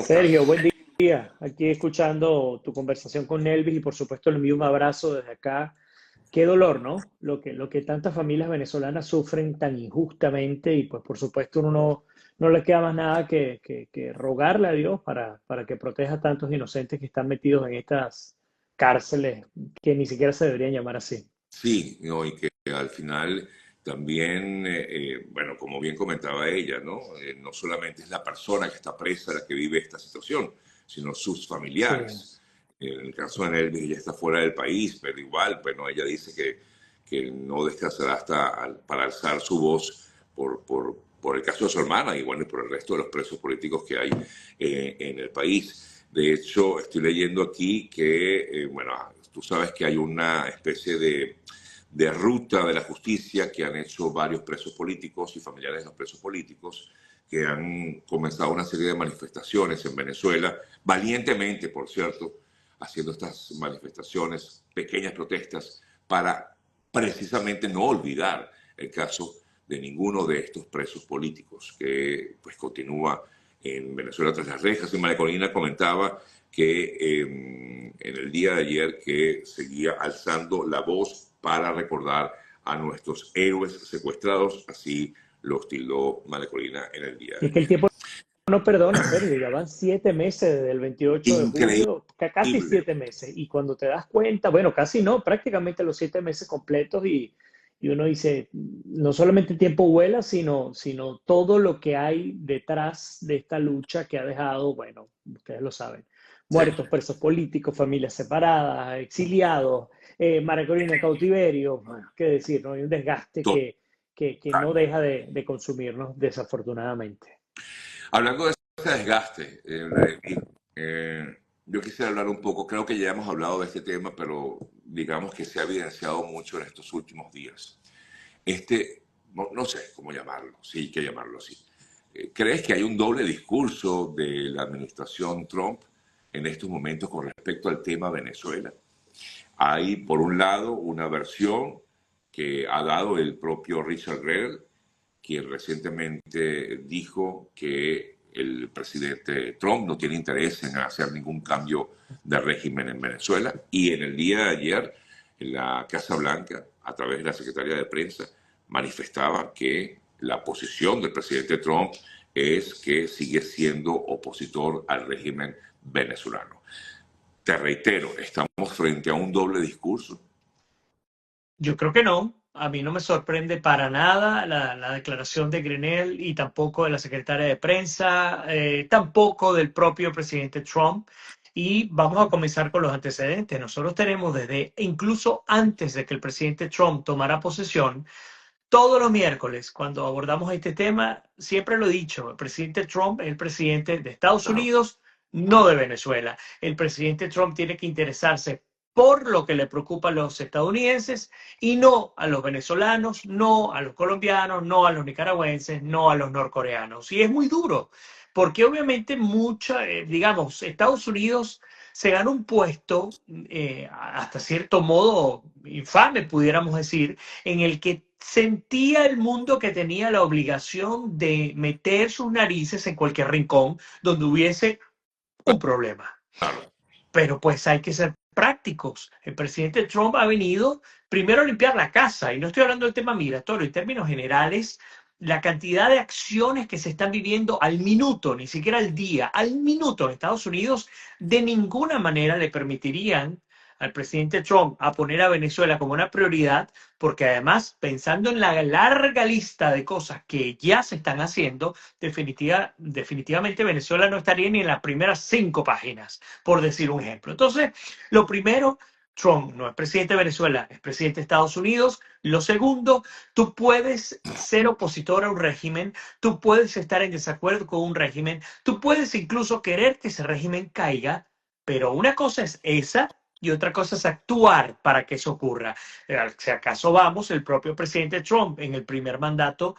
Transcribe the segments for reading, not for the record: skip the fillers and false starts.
Sergio, estás? buen día. Aquí escuchando tu conversación con Elvis y por supuesto le envío un abrazo desde acá. Qué dolor, ¿no? Lo que tantas familias venezolanas sufren tan injustamente y pues por supuesto uno no le queda más nada que rogarle a Dios para que proteja a tantos inocentes que están metidos en estas cárceles que ni siquiera se deberían llamar así. Sí, no, y que al final también, bueno, como bien comentaba ella, ¿no? No solamente es la persona que está presa la que vive esta situación, sino sus Sí. familiares. En el caso de Nelvis, ella está fuera del país, pero igual, bueno, ella dice que no descansará para alzar su voz por el caso de su hermana y bueno, y por el resto de los presos políticos que hay en el país. De hecho, estoy leyendo aquí que, bueno, tú sabes que hay una especie de ruta de la justicia que han hecho varios presos políticos y familiares de los presos políticos que han comenzado una serie de manifestaciones en Venezuela, valientemente, por cierto, haciendo estas manifestaciones, pequeñas protestas, para precisamente no olvidar el caso de ninguno de estos presos políticos que pues continúa en Venezuela tras las rejas. Y María Corina comentaba que en el día de ayer que seguía alzando la voz para recordar a nuestros héroes secuestrados, así los tildó María Corina en el día Y de es que el ayer. tiempo no perdona, Sergio, ya van 7 meses desde el 28 de Increíble. julio, casi 7 meses. Y cuando te das cuenta, bueno, casi no, prácticamente los 7 meses completos y uno dice, no solamente el tiempo vuela, sino todo lo que hay detrás de esta lucha que ha dejado, bueno, ustedes lo saben, Sí, muertos, presos políticos, familias separadas, exiliados, María Corina en cautiverio, bueno, qué decir, ¿no? Hay un desgaste que no total. deja de consumirnos, desafortunadamente. Hablando de ese desgaste, yo quisiera hablar un poco, creo que ya hemos hablado de este tema, pero digamos que se ha evidenciado mucho en estos últimos días. No sé cómo llamarlo, sí hay que llamarlo así. ¿Crees que hay un doble discurso de la administración Trump en estos momentos con respecto al tema Venezuela? Hay, por un lado, una versión que ha dado el propio Richard Grenell, quien recientemente dijo que el presidente Trump no tiene interés en hacer ningún cambio de régimen en Venezuela. Y en el día de ayer, en la Casa Blanca, a través de la secretaria de prensa, manifestaba que la posición del presidente Trump es que sigue siendo opositor al régimen venezolano. Te reitero, estamos frente a un doble discurso. Yo creo que no. A mí no me sorprende para nada la declaración de Grenell y tampoco de la secretaria de prensa, tampoco del propio presidente Trump. Y vamos a comenzar con los antecedentes. Nosotros tenemos desde incluso antes de que el presidente Trump tomara posesión, todos los miércoles, cuando abordamos este tema, siempre lo he dicho, el presidente Trump es el presidente de Estados Claro, Unidos, no de Venezuela. El presidente Trump tiene que interesarse por lo que le preocupa a los estadounidenses y no a los venezolanos, no a los colombianos, no a los nicaragüenses, no a los norcoreanos. Y es muy duro, porque obviamente digamos, Estados Unidos se gana un puesto, hasta cierto modo infame, pudiéramos decir, en el que sentía el mundo que tenía la obligación de meter sus narices en cualquier rincón donde hubiese un problema. claro. Pero pues hay que ser prácticos. El presidente Trump ha venido primero a limpiar la casa, y no estoy hablando del tema migratorio, en términos generales, la cantidad de acciones que se están viviendo al minuto, ni siquiera al día, al minuto en Estados Unidos, de ninguna manera le permitirían al presidente Trump a poner a Venezuela como una prioridad, porque además, pensando en la larga lista de cosas que ya se están haciendo, definitivamente Venezuela no estaría ni en las primeras 5 páginas, por decir un ejemplo. Entonces, lo primero, Trump no es presidente de Venezuela, es presidente de Estados Unidos. Lo segundo, tú puedes ser opositor a un régimen, tú puedes estar en desacuerdo con un régimen, tú puedes incluso querer que ese régimen caiga, pero una cosa es esa y otra cosa es actuar para que eso ocurra. Si acaso vamos, el propio presidente Trump en el primer mandato,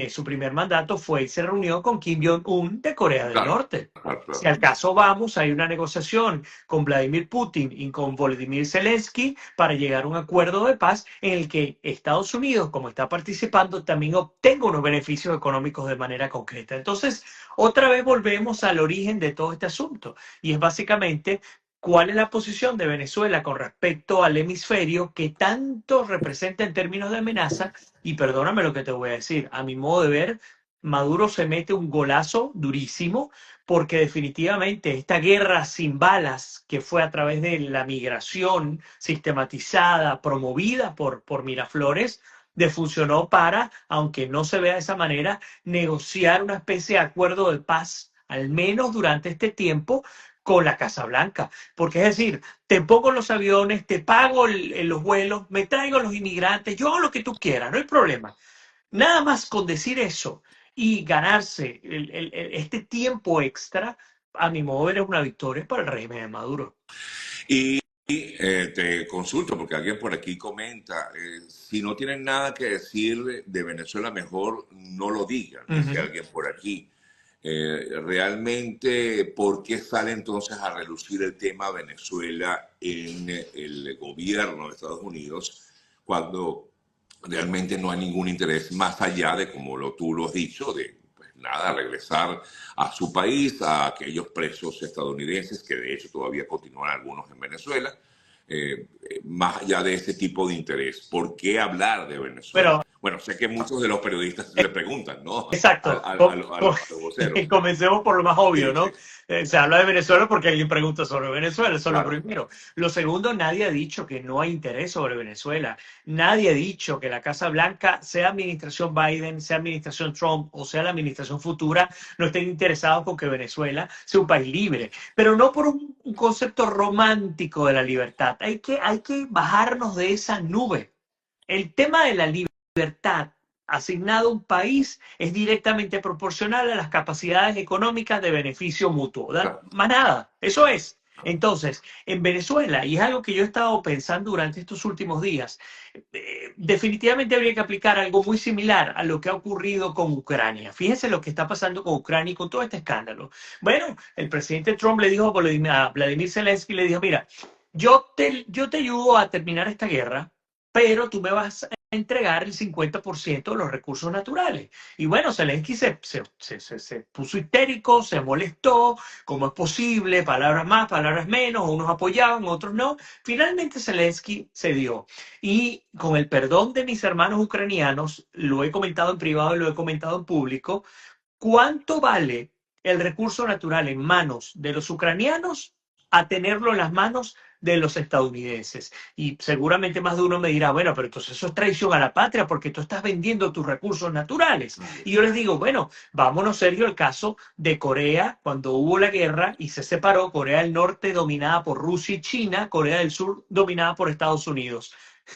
su primer mandato fue y se reunió con Kim Jong-un de Corea del Claro, Norte. claro, Si claro. al caso vamos, hay una negociación con Vladimir Putin y con Volodymyr Zelensky para llegar a un acuerdo de paz en el que Estados Unidos, como está participando, también obtenga unos beneficios económicos de manera concreta. Entonces, otra vez volvemos al origen de todo este asunto y es básicamente cuál es la posición de Venezuela con respecto al hemisferio que tanto representa en términos de amenaza. Y perdóname lo que te voy a decir, a mi modo de ver, Maduro se mete un golazo durísimo porque definitivamente esta guerra sin balas que fue a través de la migración sistematizada, promovida por Miraflores, funcionó para, aunque no se vea de esa manera, negociar una especie de acuerdo de paz, al menos durante este tiempo, con la Casa Blanca. Porque es decir, te pongo los aviones, te pago los vuelos, me traigo los inmigrantes, yo hago lo que tú quieras, no hay problema. Nada más con decir eso y ganarse este tiempo extra, a mi modo de ver, es una victoria para el régimen de Maduro. Y te consulto, porque alguien por aquí comenta, si no tienen nada que decir de Venezuela, mejor no lo digan, Uh dice -huh. alguien por aquí. Realmente, ¿por qué sale entonces a relucir el tema Venezuela en el gobierno de Estados Unidos cuando realmente no hay ningún interés más allá de, como tú lo has dicho, de pues, nada, regresar a su país, a aquellos presos estadounidenses que de hecho todavía continúan algunos en Venezuela? Más allá de ese tipo de interés, ¿por qué hablar de Venezuela? Pero Bueno, sé que muchos de los periodistas le preguntan, ¿no? exacto. A los voceros. Comencemos por lo más obvio, Sí, sí, ¿no? Se habla de Venezuela porque alguien pregunta sobre Venezuela, eso es lo claro. primero. Lo segundo, nadie ha dicho que no hay interés sobre Venezuela. Nadie ha dicho que la Casa Blanca, sea administración Biden, sea administración Trump o sea la administración futura, no estén interesados con que Venezuela sea un país libre. Pero no por un concepto romántico de la libertad. Hay que bajarnos de esa nube. El tema de la libertad asignado a un país es directamente proporcional a las capacidades económicas de beneficio mutuo. Claro. Más nada, eso es. Entonces, en Venezuela, y es algo que yo he estado pensando durante estos últimos días, definitivamente habría que aplicar algo muy similar a lo que ha ocurrido con Ucrania. Fíjense lo que está pasando con Ucrania y con todo este escándalo. Bueno, el presidente Trump le dijo a Vladimir Zelensky, le dijo, mira, yo te ayudo a terminar esta guerra, pero tú me vas a entregar el 50% de los recursos naturales. Y bueno, Zelensky se puso histérico, se molestó, ¿cómo es posible? Palabras más, palabras menos, unos apoyaban, otros no. Finalmente Zelensky cedió. Y con el perdón de mis hermanos ucranianos, lo he comentado en privado y lo he comentado en público, ¿cuánto vale el recurso natural en manos de los ucranianos a tenerlo en las manos de los estadounidenses? Y seguramente más de uno me dirá, bueno, pero entonces eso es traición a la patria porque tú estás vendiendo tus recursos naturales. Y yo les digo, bueno, vámonos, Sergio, al caso de Corea, cuando hubo la guerra y se separó, Corea del Norte dominada por Rusia y China, Corea del Sur dominada por Estados Unidos.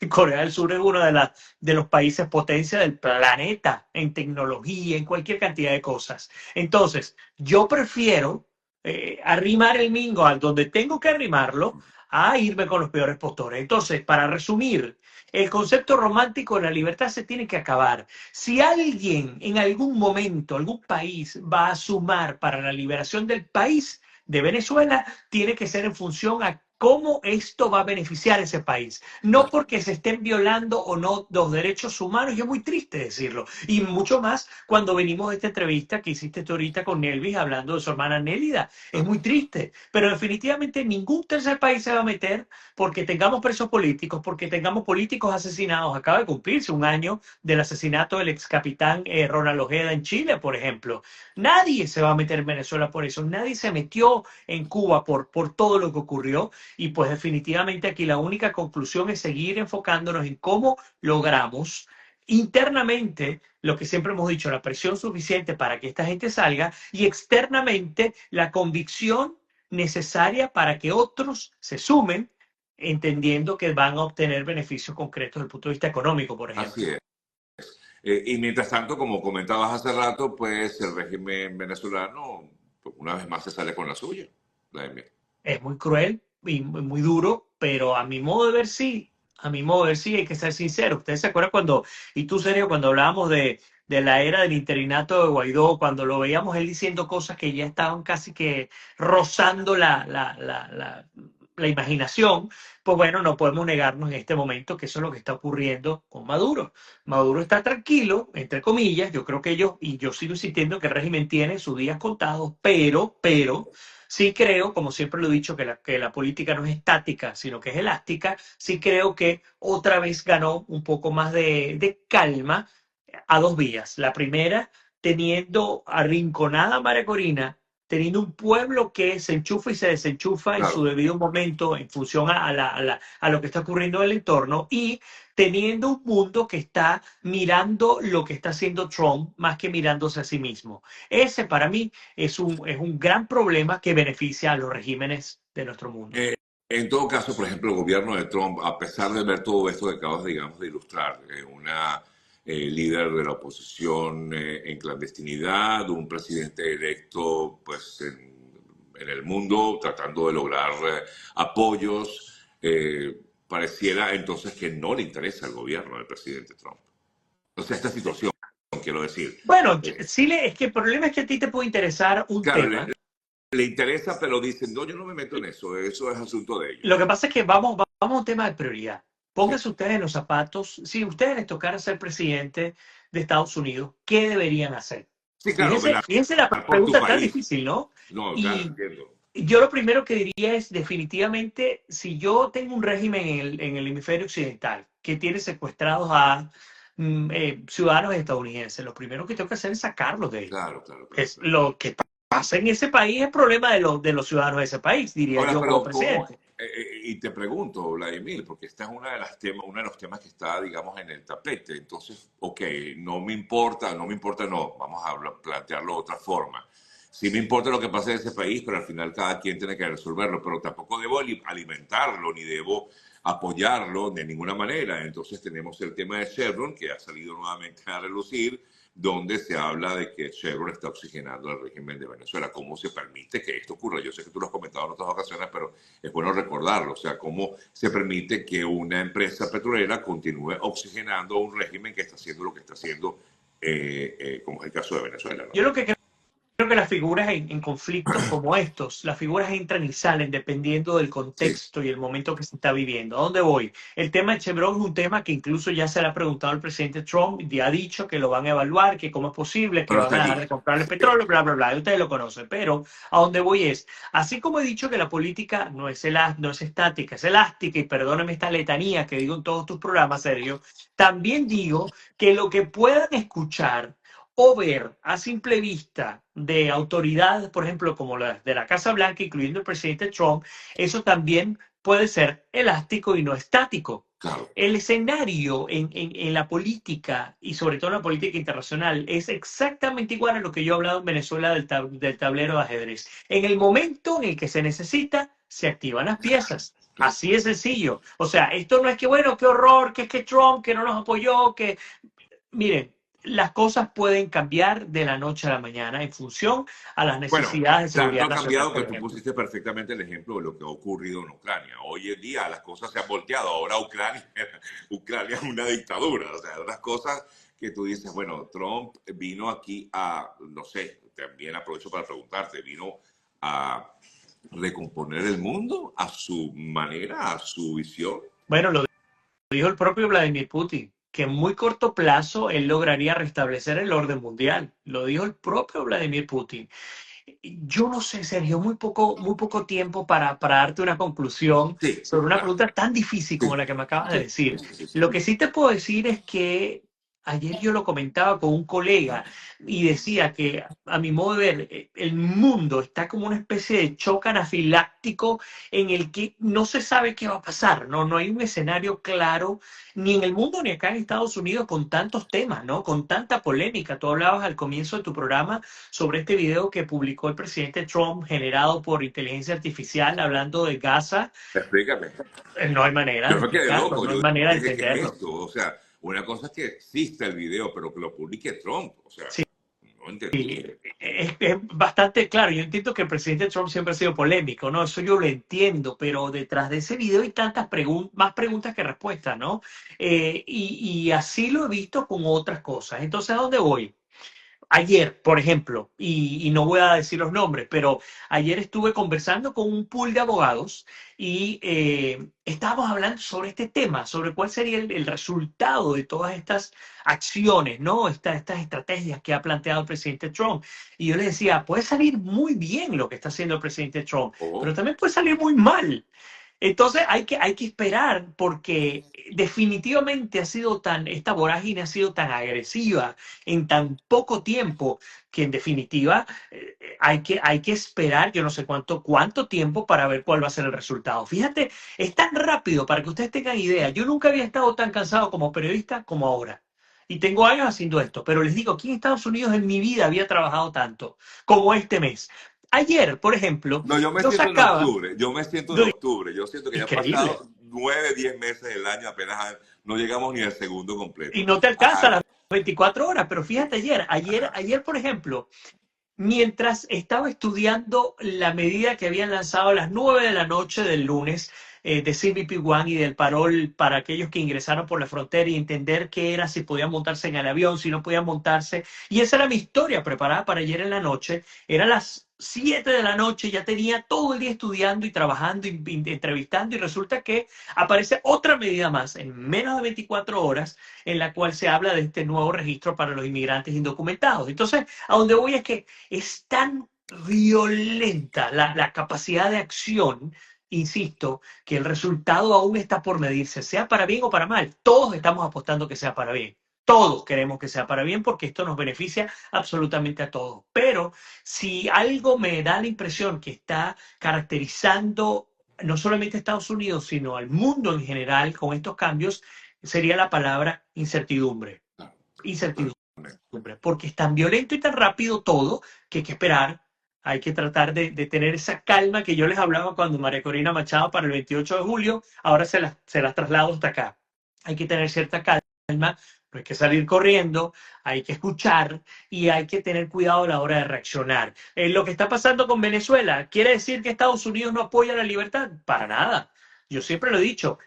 Corea del Sur es uno de los países potencia del planeta en tecnología, en cualquier cantidad de cosas. Entonces, yo prefiero arrimar el mingo al donde tengo que arrimarlo a irme con los peores postores. Entonces, para resumir, el concepto romántico de la libertad se tiene que acabar. Si alguien en algún momento, algún país va a sumar para la liberación del país de Venezuela, tiene que ser en función a cómo esto va a beneficiar a ese país. No porque se estén violando o no los derechos humanos, y es muy triste decirlo. Y mucho más cuando venimos de esta entrevista que hiciste tú ahorita con Nelvis hablando de su hermana Nélida. Es muy triste. Pero definitivamente ningún tercer país se va a meter porque tengamos presos políticos, porque tengamos políticos asesinados. Acaba de cumplirse un año del asesinato del ex capitán Ronald Ojeda en Chile, por ejemplo. Nadie se va a meter en Venezuela por eso. Nadie se metió en Cuba por todo lo que ocurrió. Y pues definitivamente aquí la única conclusión es seguir enfocándonos en cómo logramos internamente lo que siempre hemos dicho, la presión suficiente para que esta gente salga y externamente la convicción necesaria para que otros se sumen, entendiendo que van a obtener beneficios concretos desde el punto de vista económico, por Así ejemplo. es. Y mientras tanto, como comentabas hace rato, pues el régimen venezolano, pues, una vez más se sale con la suya, Vladimir. Es muy cruel. muy duro, pero a mi modo de ver sí, a mi modo de ver sí, hay que ser sincero. ¿Ustedes se acuerdan cuando, y tú Sergio, cuando hablábamos de la era del interinato de Guaidó, cuando lo veíamos él diciendo cosas que ya estaban casi que rozando la imaginación? Pues bueno, no podemos negarnos en este momento que eso es lo que está ocurriendo con Maduro. Maduro está tranquilo, entre comillas. Yo creo que ellos, y yo sigo insistiendo que el régimen tiene sus días contados, pero sí creo, como siempre lo he dicho, que la política no es estática, sino que es elástica. Sí creo que otra vez ganó un poco más de calma a dos vías. La primera, teniendo arrinconada a María Corina, teniendo un pueblo que se enchufa y se desenchufa en su Claro. debido momento en función a lo que está ocurriendo en el entorno, y teniendo un mundo que está mirando lo que está haciendo Trump más que mirándose a sí mismo. Ese para mí es un gran problema que beneficia a los regímenes de nuestro mundo. Eh, en todo caso, por ejemplo, el gobierno de Trump, a pesar de ver todo esto que acabas, digamos, de ilustrar, una líder de la oposición en clandestinidad, un presidente electo pues, en el mundo tratando de lograr apoyos, pareciera entonces que no le interesa al gobierno del presidente Trump. Entonces, esta situación, quiero decir, Bueno, eh, sí, es que el problema es que a ti te puede interesar un claro, tema. le interesa, pero dicen, no, yo no me meto en eso es asunto de ellos. Lo que pasa es que vamos a un tema de prioridad. Sí. Pónganse ustedes en los zapatos. Si a ustedes les tocara ser presidente de Estados Unidos, ¿qué deberían hacer? Sí, claro, Fíjense la velar por tu pregunta tan país. difícil, ¿no? No, claro, Y entiendo. yo lo primero que diría es definitivamente, si yo tengo un régimen en el hemisferio occidental que tiene secuestrados a ciudadanos estadounidenses, lo primero que tengo que hacer es sacarlos de ahí. Claro, claro, claro, Es claro. lo que pasa en ese país es problema de los ciudadanos de ese país, diría Ahora, yo como pero ¿cómo? presidente. Y te pregunto, Vladimir, porque este es uno de los temas que está, digamos, en el tapete. Entonces, ok, no, vamos a plantearlo de otra forma. Sí me importa lo que pase en ese país, pero al final cada quien tiene que resolverlo, pero tampoco debo alimentarlo ni debo apoyarlo de ninguna manera. Entonces tenemos el tema de Chevron, que ha salido nuevamente a relucir, donde se habla de que Chevron está oxigenando al régimen de Venezuela. ¿Cómo se permite que esto ocurra? Yo sé que tú lo has comentado en otras ocasiones, pero es bueno recordarlo. O sea, ¿cómo se permite que una empresa petrolera continúe oxigenando a un régimen que está haciendo lo que está haciendo, como es el caso de Venezuela, ¿no? Yo lo que creo que las figuras en conflictos como estos, las figuras entran y salen dependiendo del Sí, contexto y el momento que se está viviendo. ¿A dónde voy? El tema de Chevron es un tema que incluso ya se le ha preguntado al presidente Trump, y ha dicho que lo van a evaluar, que cómo es posible, que pero van hasta a dejar aquí. de comprarle Sí, petróleo, bla, bla, bla. Ustedes lo conocen, pero a dónde voy es, así como he dicho que la política no es estática, es elástica, y perdóname esta letanía que digo en todos tus programas, Sergio, también digo que lo que puedan escuchar o ver a simple vista de autoridades, por ejemplo, como la de la Casa Blanca, incluyendo el presidente Trump, eso también puede ser elástico y no estático. claro. El escenario en la política y sobre todo en la política internacional es exactamente igual a lo que yo he hablado en Venezuela del tablero de ajedrez. En el momento en el que se necesita, se activan las piezas. Claro. Así de sencillo. O sea, esto no es que, bueno, qué horror, que es que Trump, que no nos apoyó, que miren, las cosas pueden cambiar de la noche a la mañana en función a las Bueno, necesidades de tanto seguridad ha nacional, cambiado por que tú ejemplo. pusiste perfectamente el ejemplo de lo que ha ocurrido en Ucrania. Hoy en día las cosas se han volteado. Ahora Ucrania es una dictadura. O sea, unas cosas que tú dices, bueno, Trump vino aquí a, no sé, también aprovecho para preguntarte, vino a recomponer el mundo a su manera, a su visión. Bueno, lo dijo el propio Vladimir Putin, que en muy corto plazo él lograría restablecer el orden mundial. Lo dijo el propio Vladimir Putin. Yo no sé, Sergio, muy poco tiempo para darte una conclusión Sí, sobre una claro. pregunta tan difícil Sí, como la que me acabas de sí, sí, decir. sí, sí, sí. Lo que sí te puedo decir es que ayer yo lo comentaba con un colega y decía que, a mi modo de ver, el mundo está como una especie de choque anafiláctico en el que no se sabe qué va a pasar, ¿no? No hay un escenario claro ni en el mundo ni acá en Estados Unidos con tantos temas, ¿no? Con tanta polémica. Tú hablabas al comienzo de tu programa sobre este video que publicó el presidente Trump generado por inteligencia artificial hablando de Gaza. Explícame. No hay manera Yo de me quedé explicarlo, loco. no hay Yo manera de dije, ¿qué es entenderlo. esto? O sea, una cosa es que exista el video, pero que lo publique Trump. O sea, Sí, no entendí. Sí, es bastante claro. Yo entiendo que el presidente Trump siempre ha sido polémico, ¿no? Eso yo lo entiendo, pero detrás de ese video hay tantas más preguntas que respuestas, ¿no? Y así lo he visto con otras cosas. Entonces, ¿a dónde voy? Ayer, por ejemplo, y no voy a decir los nombres, pero ayer estuve conversando con un pool de abogados y estábamos hablando sobre este tema, sobre cuál sería el resultado de todas estas acciones, ¿no? Estas estrategias que ha planteado el presidente Trump. Y yo les decía, puede salir muy bien lo que está haciendo el presidente Trump, pero Oh, también puede salir muy mal. Entonces hay que esperar porque definitivamente esta vorágine ha sido tan agresiva en tan poco tiempo que en definitiva hay que esperar, yo no sé cuánto tiempo para ver cuál va a ser el resultado. Fíjate, es tan rápido para que ustedes tengan idea. Yo nunca había estado tan cansado como periodista como ahora. Y tengo años haciendo esto, pero les digo, aquí en Estados Unidos en mi vida había trabajado tanto como este mes. Ayer, por ejemplo, no, yo me yo siento en sacaba, octubre, yo me siento en octubre, yo siento que ya han increíble. pasado 9, 10 meses del año, no llegamos ni al segundo Y completo. no te alcanza Ajá, las 24 horas, pero fíjate ajá. ayer, por ejemplo, mientras estaba estudiando la medida que habían lanzado a las 9 de la noche del lunes de CBP One y del parol para aquellos que ingresaron por la frontera y entender qué era, si podían montarse en el avión, si no podían montarse. Y esa era mi historia preparada para ayer en la noche. Eran las 7 de la noche, ya tenía todo el día estudiando y trabajando, y entrevistando, y resulta que aparece otra medida más en menos de 24 horas en la cual se habla de este nuevo registro para los inmigrantes indocumentados. Entonces, a donde voy es que es tan violenta la capacidad de acción, insisto, que el resultado aún está por medirse, sea para bien o para mal. Todos estamos apostando que sea para bien. Todos queremos que sea para bien porque esto nos beneficia absolutamente a todos. Pero si algo me da la impresión que está caracterizando no solamente a Estados Unidos, sino al mundo en general con estos cambios, sería la palabra incertidumbre. Claro, Incertidumbre totalmente. porque es tan violento y tan rápido todo que hay que esperar, hay que tratar de tener esa calma que yo les hablaba cuando María Corina Machado para el 28 de julio, ahora se las traslado hasta acá. Hay que tener cierta calma, no hay que salir corriendo, hay que escuchar y hay que tener cuidado a la hora de reaccionar. Lo que está pasando con Venezuela, ¿quiere decir que Estados Unidos no apoya la libertad? Para nada. Yo siempre lo he dicho,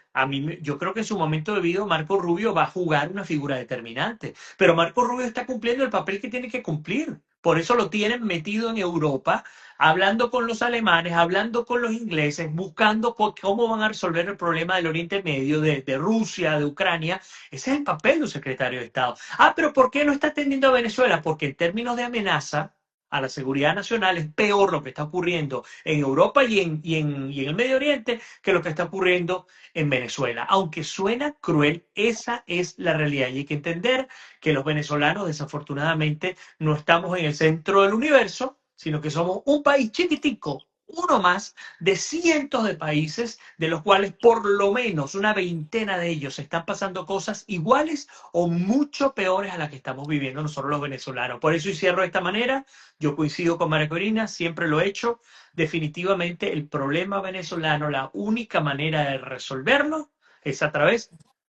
yo creo que en su momento debido Marco Rubio va a jugar una figura determinante. Pero Marco Rubio está cumpliendo el papel que tiene que cumplir. Por eso lo tienen metido en Europa, hablando con los alemanes, hablando con los ingleses, buscando cómo van a resolver el problema del Oriente Medio, de Rusia, de Ucrania. Ese es el papel de un secretario de Estado. Ah, pero ¿por qué no está atendiendo a Venezuela? Porque en términos de amenaza a la seguridad nacional es peor lo que está ocurriendo en Europa y en el Medio Oriente que lo que está ocurriendo en Venezuela. Aunque suena cruel, esa es la realidad. Y hay que entender que los venezolanos, desafortunadamente, no estamos en el centro del universo, sino que somos un país chiquitico, uno más de cientos de países, de los cuales por lo menos una veintena de ellos están pasando cosas iguales o mucho peores a las que estamos viviendo nosotros los venezolanos. Por eso y cierro de esta manera, yo coincido con María Corina, siempre lo he hecho, definitivamente el problema venezolano, la única manera de resolverlo es a través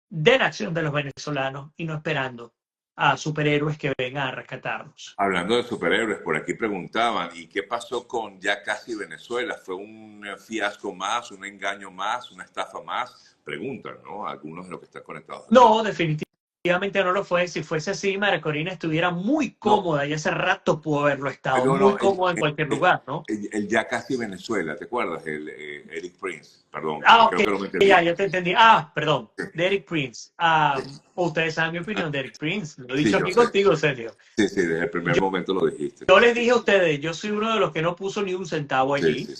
de la acción de los venezolanos y no esperando a superhéroes que vengan a rescatarnos. Hablando de superhéroes, por aquí preguntaban, ¿y qué pasó con Ya Casi Venezuela? ¿Fue un fiasco más, un engaño más, una estafa más? Preguntan, ¿no? Algunos de los que están conectados aquí. No, definitivamente no lo fue. Si fuese así, María Corina estuviera muy No, cómoda y hace rato pudo haberlo estado, no, muy no, cómoda en cualquier lugar, ¿no? Ya Casi Venezuela, ¿te acuerdas? Eric Prince, perdón, Ah, ok, creo que no me ya te entendiste. entendí. Ah, perdón, Sí, Derek Prince. sí, Ustedes saben mi opinión de Derek Prince. Lo he sí, dicho yo aquí sé. contigo, Sergio. Sí, sí, desde el primer momento lo dijiste. Yo les dije a ustedes, yo soy uno de los que no puso ni un centavo Sí, allí. sí,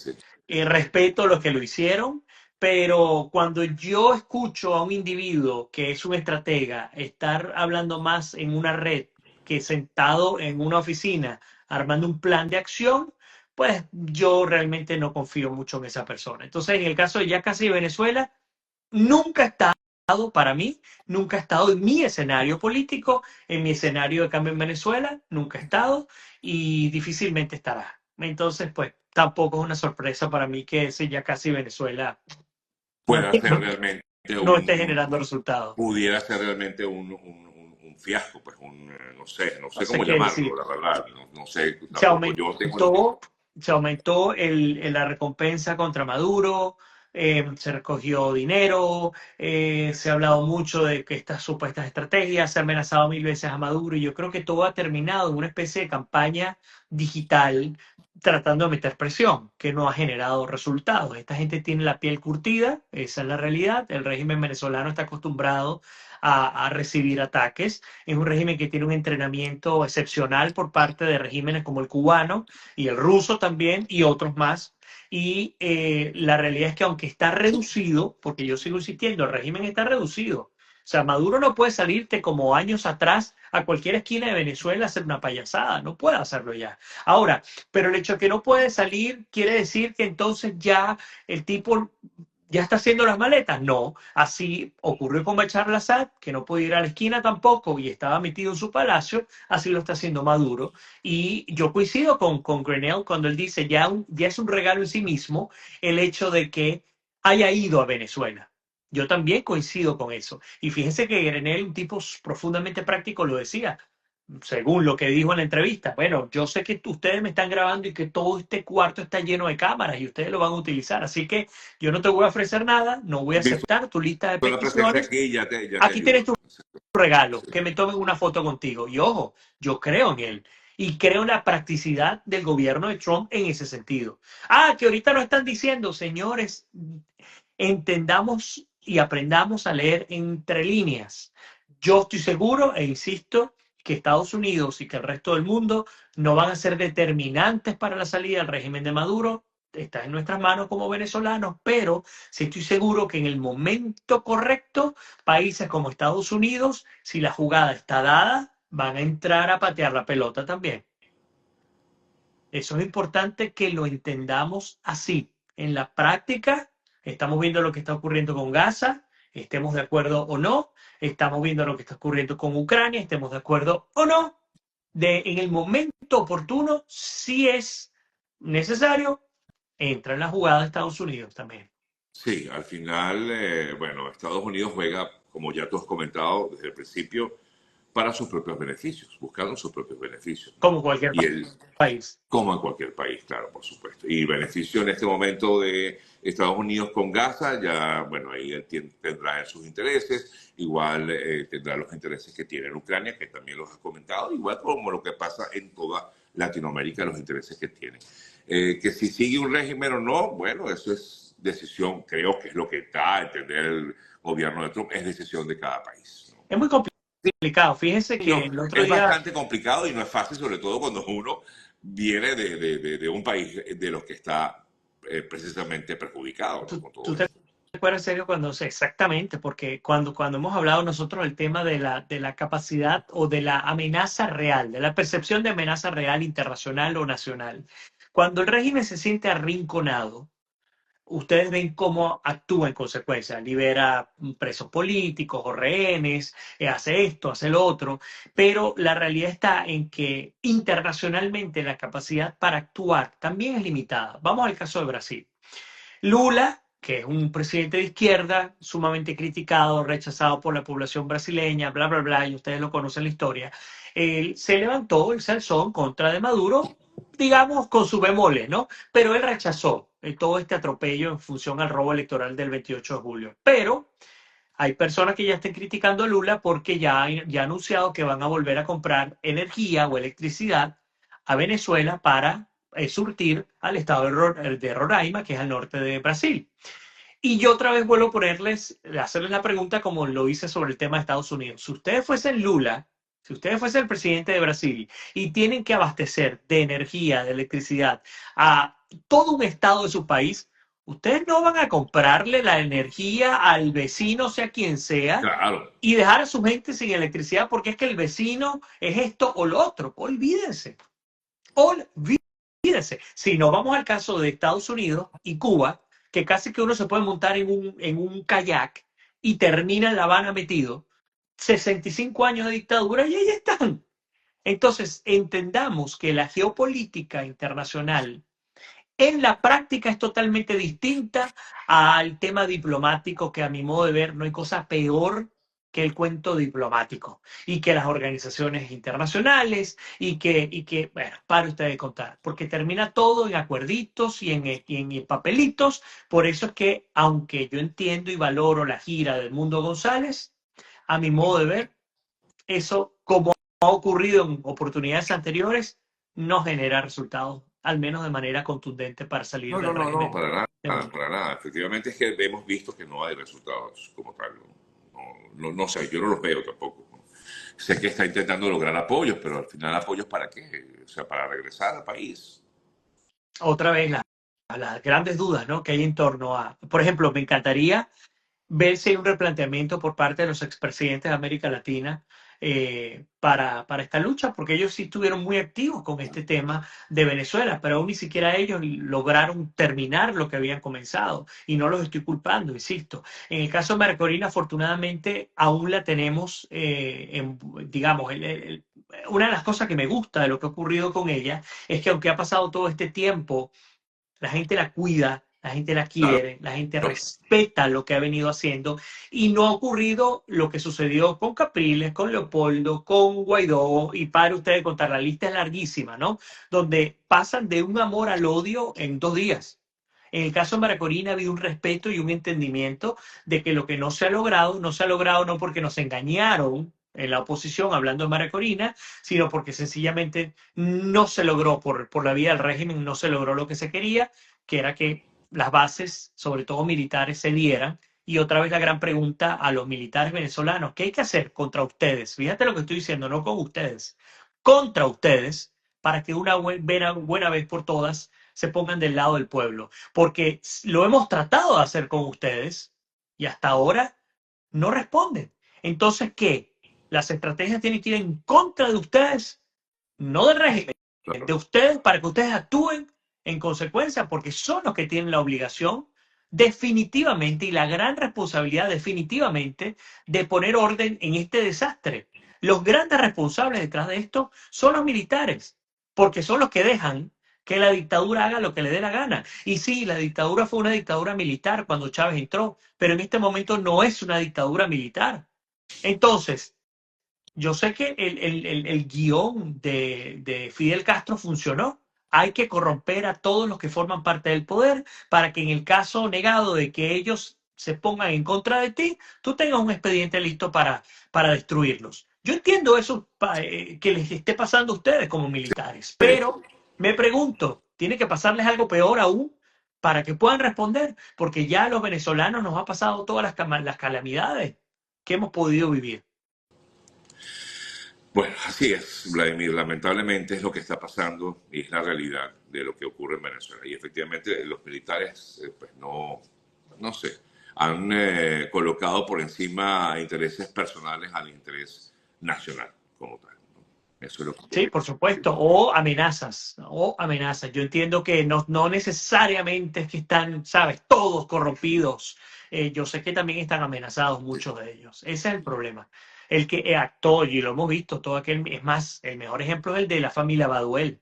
sí. Respeto a los que lo hicieron, pero cuando yo escucho a un individuo que es un estratega estar hablando más en una red que sentado en una oficina armando un plan de acción, pues yo realmente no confío mucho en esa persona. Entonces, en el caso de Ya Casi Venezuela, nunca ha estado para mí, nunca ha estado en mi escenario político, en mi escenario de cambio en Venezuela, nunca ha estado y difícilmente estará. Entonces, pues tampoco es una sorpresa para mí que ese Ya Casi Venezuela no Pueda esté, ser realmente no esté generando resultados. pudiera ser realmente un fiasco, pues no No sé sé cómo qué decir. llamarlo, la verdad, no sé, Se tampoco yo tengo la aumentó, se aumentó la recompensa contra Maduro, se recogió dinero, se ha hablado mucho de que estas supuestas estrategias, se ha amenazado 1000 veces a Maduro y yo creo que todo ha terminado en una especie de campaña digital tratando de meter presión, que no ha generado resultados. Esta gente tiene la piel curtida, esa es la realidad. El régimen venezolano está acostumbrado a recibir ataques. Es un régimen que tiene un entrenamiento excepcional por parte de regímenes como el cubano y el ruso también y otros más. Y la realidad es que aunque está reducido, porque yo sigo insistiendo, el régimen está reducido. O sea, Maduro no puede salirte como años atrás a cualquier esquina de Venezuela a hacer una payasada, no puede hacerlo ya. Ahora, pero el hecho de que no puede salir quiere decir que entonces ya el tipo ¿ya está haciendo las maletas? No. Así ocurrió con Bashar al-Assad, que no podía ir a la esquina tampoco y estaba metido en su palacio. Así lo está haciendo Maduro. Y yo coincido con Grenell cuando él dice ya es un regalo en sí mismo el hecho de que haya ido a Venezuela. Yo también coincido con eso. Y fíjense que Grenell, un tipo profundamente práctico, lo decía según lo que dijo en la entrevista. Bueno, yo sé que ustedes me están grabando y que todo este cuarto está lleno de cámaras y ustedes lo van a utilizar, así que yo no te voy a ofrecer nada, no voy a visto aceptar tu lista de la presencia peticiones. aquí y ya te Aquí tienes ayudo. tu regalo, que me tomen una foto contigo. Y ojo, yo creo en él y creo en la practicidad del gobierno de Trump en ese sentido. Ah, que ahorita lo están diciendo, señores, entendamos y aprendamos a leer entre líneas. Yo estoy seguro e insisto que Estados Unidos y que el resto del mundo no van a ser determinantes para la salida del régimen de Maduro. Está en nuestras manos como venezolanos, pero sí estoy seguro que en el momento correcto, países como Estados Unidos, si la jugada está dada, van a entrar a patear la pelota también. Eso es importante que lo entendamos así. En la práctica, estamos viendo lo que está ocurriendo con Gaza, estemos de acuerdo o no, estamos viendo lo que está ocurriendo con Ucrania, estemos de acuerdo o no. En el momento oportuno, si es necesario, entra en la jugada de Estados Unidos también, Sí, al final, bueno, Estados Unidos juega, como ya tú has comentado desde el principio, para sus propios beneficios, buscando sus propios beneficios, ¿no? como cualquier Y él, país. como en cualquier país, claro, por supuesto. Y beneficio en este momento de Estados Unidos con Gaza, ya, bueno, ahí él tendrá sus intereses, igual tendrá los intereses que tiene en Ucrania, que también los has comentado, igual como lo que pasa en toda Latinoamérica, los intereses que tiene. Que si sigue un régimen o no, bueno, eso es decisión, creo que es lo que da a entender el gobierno de Trump, es decisión de cada país, ¿no? Es muy complicado. Fíjense que No, el otro es día, bastante complicado y no es fácil, sobre todo cuando uno viene de un país de los que está precisamente perjudicado, ¿no? Con tú todo te esto. acuerdas en serio cuando, exactamente, porque cuando hemos hablado nosotros del tema de la capacidad o de la amenaza real, de la percepción de amenaza real internacional o nacional, cuando el régimen se siente arrinconado, ustedes ven cómo actúa en consecuencia, libera presos políticos o rehenes, hace esto, hace lo otro, pero la realidad está en que internacionalmente la capacidad para actuar también es limitada. Vamos al caso de Brasil. Lula, que es un presidente de izquierda, sumamente criticado, rechazado por la población brasileña, bla, bla, bla, y ustedes lo conocen la historia, él se levantó, el salzó en contra de Maduro, digamos, con sus bemoles, ¿no? Pero él rechazó todo este atropello en función al robo electoral del 28 de julio. Pero hay personas que ya están criticando a Lula porque ya ha anunciado que van a volver a comprar energía o electricidad a Venezuela para surtir al estado de Roraima, que es al norte de Brasil. Y yo otra vez vuelvo a hacerles la pregunta como lo hice sobre el tema de Estados Unidos. Si ustedes fuesen Lula, si ustedes fuesen el presidente de Brasil y tienen que abastecer de energía, de electricidad a todo un estado de su país, ustedes no van a comprarle la energía al vecino, sea quien sea, Claro, y dejar a su gente sin electricidad porque es que el vecino es esto o lo otro. Olvídense. Olvídense. Si nos vamos al caso de Estados Unidos y Cuba, que casi que uno se puede montar en un kayak y termina en La Habana metido, 65 años de dictadura y ahí están. Entonces, entendamos que la geopolítica internacional en la práctica es totalmente distinta al tema diplomático, que a mi modo de ver no hay cosa peor que el cuento diplomático y que las organizaciones internacionales bueno, para usted de contar, porque termina todo en acuerditos y en papelitos. Por eso es que, aunque yo entiendo y valoro la gira del Mundo González, a mi modo de ver, eso, como ha ocurrido en oportunidades anteriores, no genera resultados, al menos de manera contundente, para salir No, del no, no, no, régimen para nada, de Maduro. para nada. Efectivamente es que hemos visto que no hay resultados como tal. No sé, yo no los veo tampoco. ¿No? Sé que está intentando lograr apoyos, pero al final apoyos para qué? O sea, para regresar al país. Otra vez, las grandes dudas, ¿no?, que hay en torno a, por ejemplo, me encantaría ver si hay un replanteamiento por parte de los expresidentes de América Latina para esta lucha, porque ellos sí estuvieron muy activos con este tema de Venezuela, pero aún ni siquiera ellos lograron terminar lo que habían comenzado, y no los estoy culpando, insisto. En el caso de María Corina, afortunadamente, aún la tenemos, digamos, una de las cosas que me gusta de lo que ha ocurrido con ella es que aunque ha pasado todo este tiempo, la gente la cuida, la gente la Claro, quiere, la gente respeta lo que ha venido haciendo, y no ha ocurrido lo que sucedió con Capriles, con Leopoldo, con Guaidó, y para ustedes contar, la lista es larguísima, ¿no? Donde pasan de un amor al odio en 2 días. En el caso de María Corina ha habido un respeto y un entendimiento de que lo que no se ha logrado, no se ha logrado no porque nos engañaron en la oposición hablando de María Corina, sino porque sencillamente no se logró por la vía del régimen, no se logró lo que se quería, que era que las bases, sobre todo militares, se dieran. Y otra vez la gran pregunta a los militares venezolanos: ¿qué hay que hacer contra ustedes? Fíjate lo que estoy diciendo, no con ustedes, contra ustedes, para que una buena vez por todas se pongan del lado del pueblo. Porque lo hemos tratado de hacer con ustedes y hasta ahora no responden. Entonces, ¿qué? Las estrategias tienen que ir en contra de ustedes, no del régimen, claro. de ustedes, para que ustedes actúen en consecuencia, porque son los que tienen la obligación definitivamente y la gran responsabilidad definitivamente de poner orden en este desastre. Los grandes responsables detrás de esto son los militares, porque son los que dejan que la dictadura haga lo que le dé la gana. Y sí, la dictadura fue una dictadura militar cuando Chávez entró, pero en este momento no es una dictadura militar. Entonces, yo sé que el guión de Fidel Castro funcionó. Hay que corromper a todos los que forman parte del poder para que, en el caso negado de que ellos se pongan en contra de ti, tú tengas un expediente listo para destruirlos. Yo entiendo eso, que les esté pasando a ustedes como militares, pero me pregunto, ¿tiene que pasarles algo peor aún para que puedan responder? Porque ya a los venezolanos nos ha pasado todas las calamidades que hemos podido vivir. Bueno, así es, Vladimir. Lamentablemente es lo que está pasando y es la realidad de lo que ocurre en Venezuela. Y efectivamente los militares, pues no sé, han colocado por encima intereses personales al interés nacional como tal. ¿No? Eso es lo que Sí, ocurre. por supuesto, o amenazas, o amenazas. Yo entiendo que no necesariamente es que están, sabes, todos corrompidos. Yo sé que también están amenazados muchos de ellos. Ese es el problema. El que actuó, y lo hemos visto, todo aquel, es más, el mejor ejemplo es el de la familia Baduel.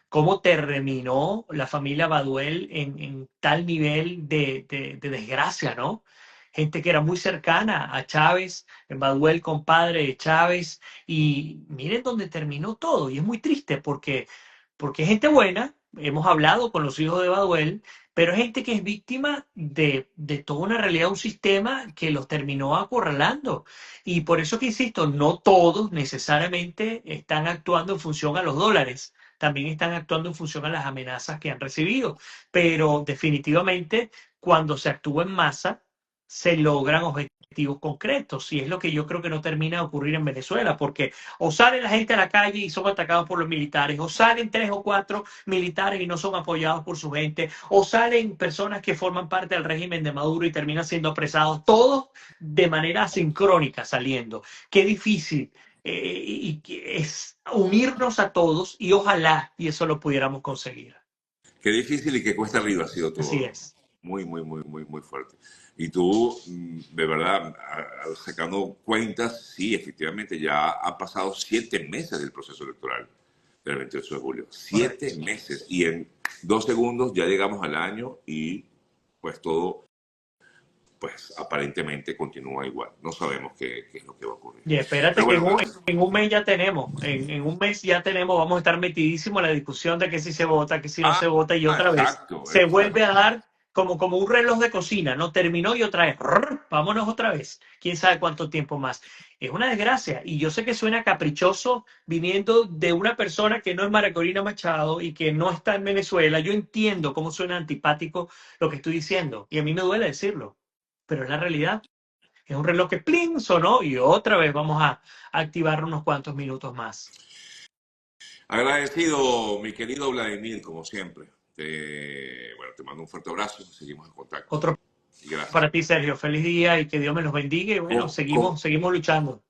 Cómo terminó la familia Baduel en tal nivel de desgracia, ¿no? Gente que era muy cercana a Chávez, en Baduel, compadre de Chávez, y miren dónde terminó todo. Y es muy triste porque es gente buena, hemos hablado con los hijos de Baduel, pero es gente que es víctima de toda una realidad, un sistema que los terminó acorralando. Y por eso que insisto, no todos necesariamente están actuando en función a los dólares, también están actuando en función a las amenazas que han recibido. Pero definitivamente, cuando se actúa en masa, se logran objetivos concretos. Y es lo que yo creo que no termina de ocurrir en Venezuela, porque o sale la gente a la calle y son atacados por los militares, o salen 3 o 4 militares y no son apoyados por su gente, o salen personas que forman parte del régimen de Maduro y terminan siendo apresados, todos de manera sincrónica saliendo. Qué difícil y es unirnos a todos, y ojalá y eso lo pudiéramos conseguir. Qué difícil y qué cuesta arriba ha sido Así todo. es. Muy, muy, muy, muy, muy fuerte. Y tú, de verdad, sacando cuentas, sí, efectivamente, ya han pasado 7 meses del proceso electoral del 28 de julio. Siete Correcto. meses. Y en 2 segundos ya llegamos al año y pues todo pues aparentemente continúa igual. No sabemos qué es lo que va a ocurrir. Y Pero espérate que bueno, en un mes ya tenemos, en un mes ya tenemos, vamos a estar metidísimos en la discusión de que si se vota, que si no se vota, y otra vez exacto, se vuelve exacto. a dar como un reloj de cocina, ¿no? Terminó y otra vez, ¡rrr! Vámonos otra vez. Quién sabe cuánto tiempo más. Es una desgracia. Y yo sé que suena caprichoso viniendo de una persona que no es María Corina Machado y que no está en Venezuela. Yo entiendo cómo suena antipático lo que estoy diciendo. Y a mí me duele decirlo. Pero es la realidad. Es un reloj que plin sonó y otra vez vamos a activar unos cuantos minutos más. Agradecido, mi querido Vladimir, como siempre. Bueno, te mando un fuerte abrazo, seguimos en contacto. Otro Y gracias. para ti, Sergio. Feliz día y que Dios me los bendiga. Y bueno, ¿Cómo, cómo- seguimos luchando.